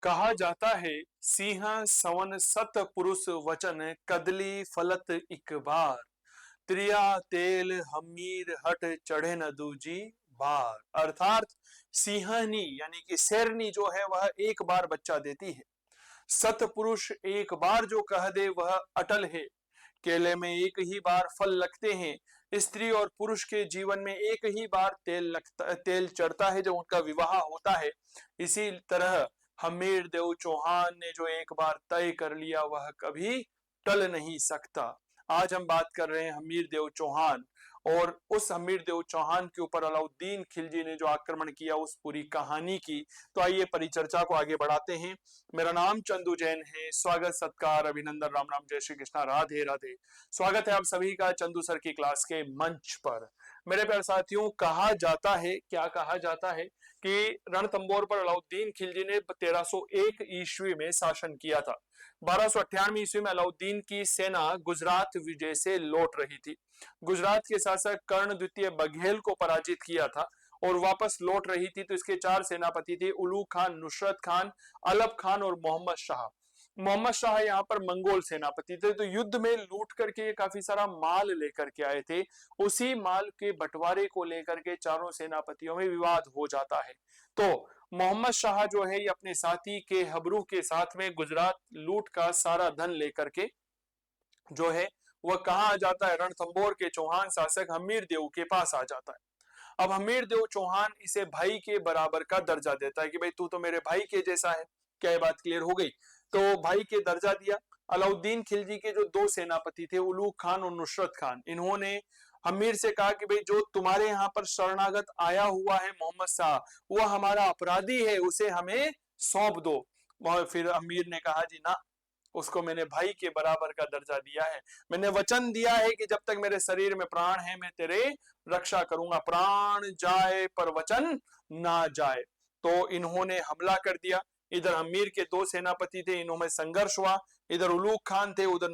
कहा जाता है सिंह सवन सत पुरुष वचन कदली फलत इक बार त्रिया तेल हमीर हट चढ़े न दूजी बार। अर्थात सिंहनी यानी कि शेरनी जो है वह एक बार बच्चा देती है। सतपुरुष एक बार जो कह दे वह अटल है। केले में एक ही बार फल लगते हैं। स्त्री और पुरुष के जीवन में एक ही बार तेल चढ़ता है जब उनका विवाह होता है। इसी तरह हमीर देव चौहान ने जो एक बार तय कर लिया वह कभी टल नहीं सकता। आज हम बात कर रहे हैं हमीर देव चौहान और उस हमीर देव चौहान के ऊपर अलाउद्दीन खिलजी ने जो आक्रमण किया उस पूरी कहानी की। तो आइए परिचर्चा को आगे बढ़ाते हैं। मेरा नाम चंदू जैन है। स्वागत सत्कार अभिनंदन राम राम जय श्री कृष्णा राधे राधे। स्वागत है आप सभी का चंदू सर की क्लास के मंच पर। मेरे प्यारे साथियों, कहा जाता है, क्या कहा जाता है कि रणथंबोर पर अलाउद्दीन खिलजी ने 1301 ईस्वी में शासन किया था। 1298 ईस्वी में अलाउद्दीन की सेना गुजरात विजय से लौट रही थी। गुजरात के शासक कर्ण द्वितीय बघेल को पराजित किया था और वापस लौट रही थी। तो इसके 4 सेनापति थे, उलूग खान, नुसरत खान, अलब खान और मोहम्मद शाह। मोहम्मद शाह यहाँ पर मंगोल सेनापति थे। तो युद्ध में लूट करके काफी सारा माल लेकर के आए थे। उसी माल के बंटवारे को लेकर के चारों सेनापतियों में विवाद हो जाता है। तो मोहम्मद शाह जो है ये अपने साथी के हबरू के साथ में गुजरात लूट का सारा धन लेकर के जो है वह कहाँ आ जाता है, रणथंबोर के चौहान शासक हमीर देव के पास आ जाता है। अब हमीर देव चौहान इसे भाई के बराबर का दर्जा देता है कि भाई तू तो मेरे भाई के जैसा है। क्या ये बात क्लियर हो गई? तो भाई के दर्जा दिया। अलाउद्दीन खिलजी के जो 2 सेनापति थे, उलूग खान और नुसरत खान, इन्होंने हमीर से कहा कि भाई जो तुम्हारे यहाँ पर शरणागत आया हुआ है मोहम्मद शाह, वह हमारा अपराधी है, उसे हमें सौंप दो। और फिर अमीर ने कहा जी ना, उसको मैंने भाई के बराबर का दर्जा दिया है। मैंने वचन दिया है कि जब तक मेरे शरीर में प्राण है मैं तेरे रक्षा करूंगा, प्राण जाए पर वचन ना जाए। तो इन्होंने हमला कर दिया। इधर अमीर के 2 सेनापति थे, इन्हों में संघर्ष हुआ। इधर उलूग खान थे, उधर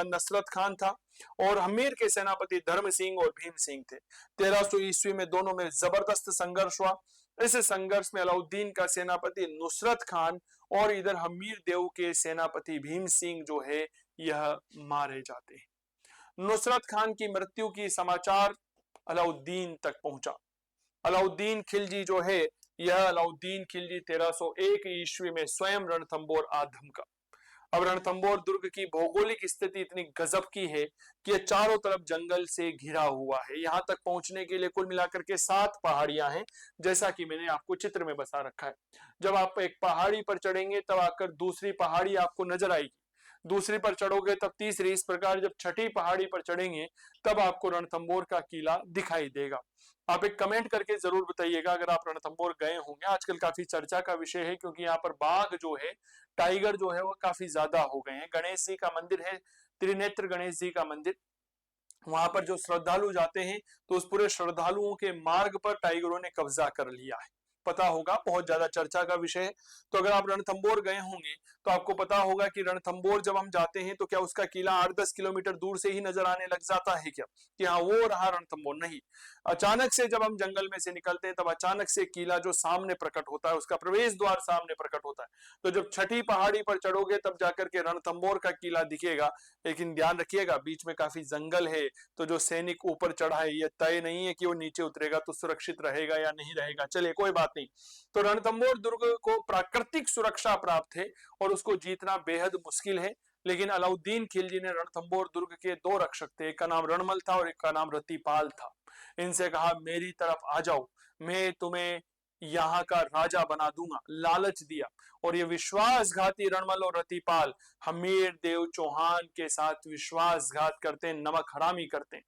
नसरत खान था और अमीर के सेनापति धर्म सिंह और भीम सिंह थे। 1300 ईस्वी में दोनों में जबरदस्त संघर्ष हुआ। इस संघर्ष में अलाउद्दीन का सेनापति नुसरत खान और इधर हमीर देव के सेनापति भीम सिंह जो है यह मारे जाते हैं। नुसरत खान की मृत्यु की समाचार अलाउद्दीन तक पहुंचा। अलाउद्दीन खिलजी जो है यह अलाउद्दीन खिलजी 1301 ईस्वी में स्वयं रणथंबोर आ धमका। अब रणथंबोर दुर्ग की भौगोलिक स्थिति इतनी गजब की है कि यह चारों तरफ जंगल से घिरा हुआ है। यहां तक पहुंचने के लिए कुल मिलाकर के 7 पहाड़ियां हैं, जैसा कि मैंने आपको चित्र में बता रखा है। जब आप एक पहाड़ी पर चढ़ेंगे तब आकर दूसरी पहाड़ी आपको नजर आएगी, दूसरी पर चढ़ोगे तब तीसरी, इस प्रकार जब छठी पहाड़ी पर चढ़ेंगे तब आपको रणथंबोर का किला दिखाई देगा। आप एक कमेंट करके जरूर बताइएगा अगर आप रणथंबोर गए होंगे। आजकल काफी चर्चा का विषय है क्योंकि यहाँ पर बाघ जो है, टाइगर जो है वो काफी ज्यादा हो गए हैं। गणेश जी का मंदिर है, त्रिनेत्र गणेश जी का मंदिर, वहां पर जो श्रद्धालु जाते हैं तो उस पूरे श्रद्धालुओं के मार्ग पर टाइगरों ने कब्जा कर लिया है। पता होगा, बहुत ज्यादा चर्चा का विषय है। तो अगर आप रणथंबोर गए होंगे तो आपको पता होगा कि रणथंबोर जब हम जाते हैं तो क्या उसका किला 8-10 किलोमीटर दूर से ही नजर आने लग जाता है क्या कि हाँ वो रहा रणथंबोर? नहीं, अचानक से जब हम जंगल में से निकलते हैं तब अचानक से किला जो सामने प्रकट होता है, उसका प्रवेश द्वार सामने प्रकट होता है। तो जब छठी पहाड़ी पर चढ़ोगे तब जाकर के रणथंबोर का किला दिखेगा। लेकिन ध्यान रखिएगा बीच में काफी जंगल है, तो जो सैनिक ऊपर चढ़ा है यह तय नहीं है कि वो नीचे उतरेगा तो सुरक्षित रहेगा या नहीं रहेगा। चलिए कोई बात नहीं। तो रणथंबोर दुर्ग को प्राकृतिक सुरक्षा प्राप्त है और उसको जीतना बेहद मुश्किल है। लेकिन अलाउद्दीन खिलजी ने रणथंबोर दुर्ग के 2 रक्षक थे, एक का नाम रणमल था और एक का नाम रतिपाल था। इनसे कहा मेरी तरफ आ जाओ, मैं तुम्हें यहाँ का राजा बना दूंगा, लालच दिया। और ये विश्वासघाती रणमल और रतिपाल हमीर देव चौहान के साथ विश्वासघात करते हैं, नमक हरामी करते हैं।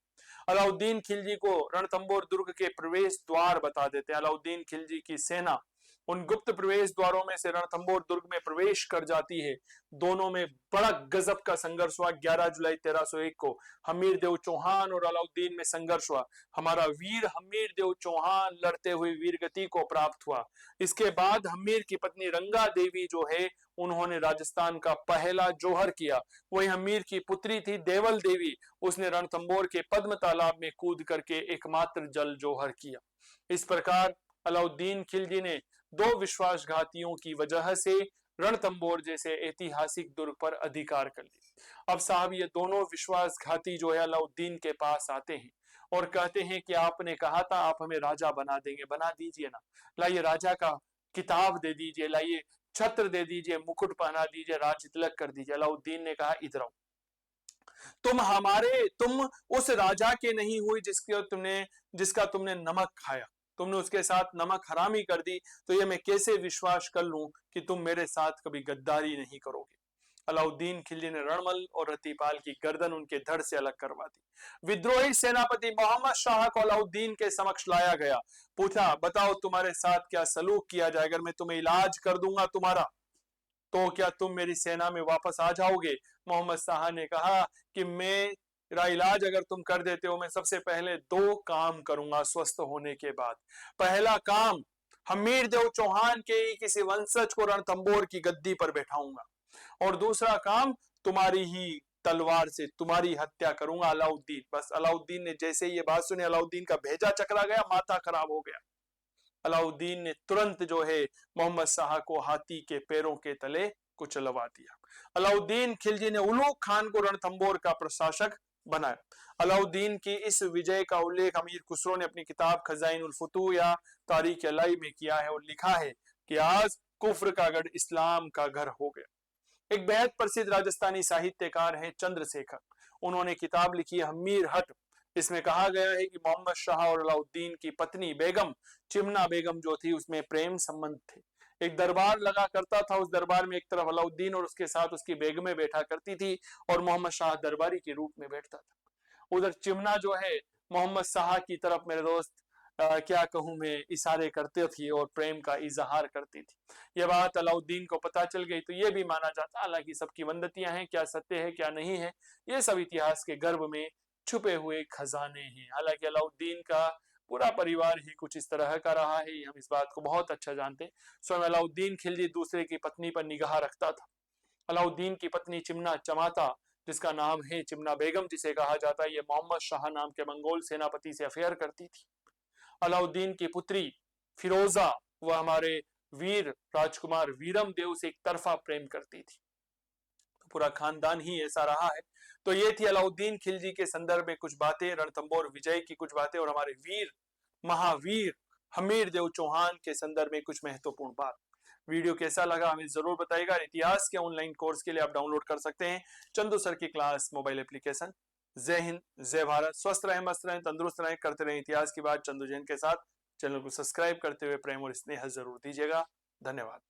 अलाउद्दीन खिलजी को रणथंबोर दुर्ग के प्रवेश द्वार बता देते हैं। अलाउद्दीन खिलजी की सेना उन गुप्त प्रवेश द्वारों में से रणथंबोर दुर्ग में प्रवेश कर जाती है। दोनों में बड़ा गजब का संघर्ष हुआ। 11 जुलाई 1301 को हमीर देव चौहान और अलाउद्दीन में संघर्ष हुआ। हमारा वीर हमीर देव चौहान लड़ते हुए वीरगति को प्राप्त हुआ। इसके बाद हमीर की पत्नी रंगा देवी जो है उन्होंने राजस्थान का पहला जोहर किया। वही हमीर की पुत्री थी देवल देवी, उसने रणथंबोर के पद्म तालाब में कूद करके एकमात्र जल जोहर किया। इस प्रकार अलाउद्दीन खिलजी ने 2 विश्वासघातियों की वजह से रणथंभौर जैसे ऐतिहासिक दुर्ग पर अधिकार कर लिया। अब साहब ये दोनों विश्वासघाती जो है अलाउद्दीन के पास आते हैं और कहते हैं कि आपने कहा था आप हमें राजा बना देंगे, बना दीजिए ना, लाइए राजा का किताब दे दीजिए, लाइए छत्र दे दीजिए, मुकुट पहना दीजिए, राज तिलक कर दीजिए। अलाउद्दीन ने कहा इधर आओ, तुम उस राजा के नहीं हुई जिसका तुमने नमक खाया, तुमने उसके साथ नमक हरामी कर दी, तो ये मैं कैसे विश्वास कर लूं कि तुम मेरे साथ कभी गद्दारी नहीं करोगे। अलाउद्दीन खिलजी ने रणमल और रतिपाल की गर्दन उनके धड़ से अलग करवा दी। विद्रोही सेनापति मोहम्मद शाह को अलाउद्दीन के समक्ष लाया गया। पूछा, बताओ तुम्हारे साथ क्या सलूक किया जाए, अगर मैं तुम्हें इलाज कर दूंगा तुम्हारा, तो क्या तुम मेरी सेना में वापस आ जाओगे। मोहम्मद शाह ने कहा कि मेरा इलाज अगर तुम कर देते हो, मैं सबसे पहले 2 काम करूंगा स्वस्थ होने के बाद। पहला काम, हमीर देव चौहान के ही किसी वंशज को रणथंभौर की गद्दी पर बैठाऊंगा, और दूसरा काम, तुम्हारी ही तलवार से तुम्हारी हत्या करूंगा। अलाउद्दीन, बस अलाउद्दीन ने जैसे ये बात सुनी, अलाउद्दीन का भेजा चकरा गया, माथा खराब हो गया। अलाउद्दीन ने तुरंत जो है मोहम्मद शाह को हाथी के पैरों के तले कुचलवा दिया। अलाउद्दीन खिलजी ने उलूग खान को रणथंभौर का प्रशासक बनाया। अलाउद्दीन की इस विजय का उल्लेख अमीर खुसरो ने अपनी किताब खजाइन उल फुतूह या तारीख लाई में किया है और लिखा है कि आज कुफ्र का गढ़ इस्लाम का घर हो गया। एक बेहद प्रसिद्ध राजस्थानी साहित्यकार है चंद्रशेखर, उन्होंने किताब लिखी है हमीर हट। इसमें कहा गया है कि मोहम्मद शाह और अलाउद्दीन की पत्नी बेगम चिमना बेगम जो थी, उसमें प्रेम संबंध थे। एक दरबार लगा करता था, उस दरबार में एक तरफ अलाउद्दीन और उसके साथ उसकी बेगमें बैठा करती थी और मोहम्मद शाह दरबारी के रूप में बैठता था। उधर चिमना जो है मोहम्मद शाह की तरफ, मेरे दोस्त क्या कहूं मैं, इशारे करती थी और प्रेम का इजहार करती थी। यह बात अलाउद्दीन को पता चल गई तो यह भी माना जाता, हालांकि सबकी वंदतियां हैं, क्या सत्य है क्या नहीं है, ये सब इतिहास के गर्भ में छुपे हुए खजाने हैं। हालांकि अलाउद्दीन का पूरा परिवार ही कुछ इस तरह का रहा है, हम इस बात को बहुत अच्छा जानते हैं। स्वयं अलाउद्दीन खिलजी दूसरे की पत्नी पर निगाह रखता था। अलाउद्दीन की पत्नी चिमना चमाता, जिसका नाम है चिमना बेगम जिसे कहा जाता है, ये मोहम्मद शाह नाम के मंगोल सेनापति से अफेयर करती थी। अलाउद्दीन की पुत्री फिरोजा, वह हमारे वीर राजकुमार वीरम देव से एक तरफा प्रेम करती थी। पूरा खानदान ही ऐसा रहा है। तो ये थी अलाउद्दीन खिलजी के संदर्भ में कुछ बातें, रणथंभौर विजय की कुछ बातें, और हमारे वीर महावीर हमीर देव चौहान के संदर्भ में कुछ महत्वपूर्ण बात। वीडियो कैसा लगा हमें जरूर बताइएगा। इतिहास के ऑनलाइन कोर्स के लिए आप डाउनलोड कर सकते हैं चंदू सर की क्लास मोबाइल एप्लीकेशन। जय हिंद, जय भारत, स्वस्थ रहें, मस्त रहें, तंदुरुस्त रहें, करते रहें इतिहास की बात चंदू जैन के साथ। चैनल को सब्सक्राइब करते हुए प्रेम और स्नेह जरूर दीजिएगा। धन्यवाद।